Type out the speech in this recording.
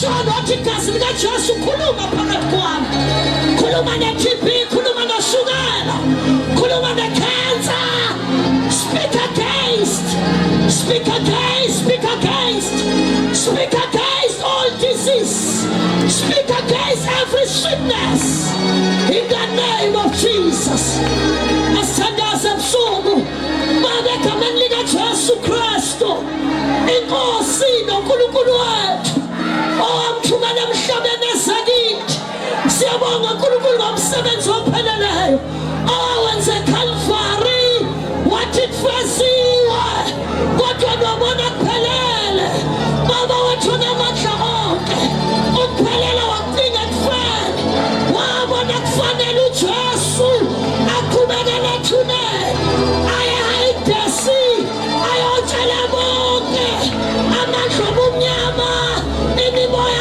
Umshado wathi igazi likaJesu khuluma phakathi kwami. Khuluma ne-TB, khuluma noshukela, khuluma ne-cancer. Speak against, speak against, speak against, speak against all disease. Speak against every sickness. In the name of Jesus. Asithandaze ebusuku. Baba egameni likaJesu Kristu. Inkosi noNkulunkulu wethu. Owamthumela emhlabeni ezakithi. Siyabonga uNkulunkulu ngomsebenzi opheleleyo. Owenze eCalvary. Wathi kufasiwe. Kodwa nobona kuphelele. Baba wethu namandla onke. Ukuphelela wakucinga kufana. Wabona kufanele uJesu aqhubekele thuneni. Ayayidesi. Ayotshela bonke. Amandla obumnyama. Imimoya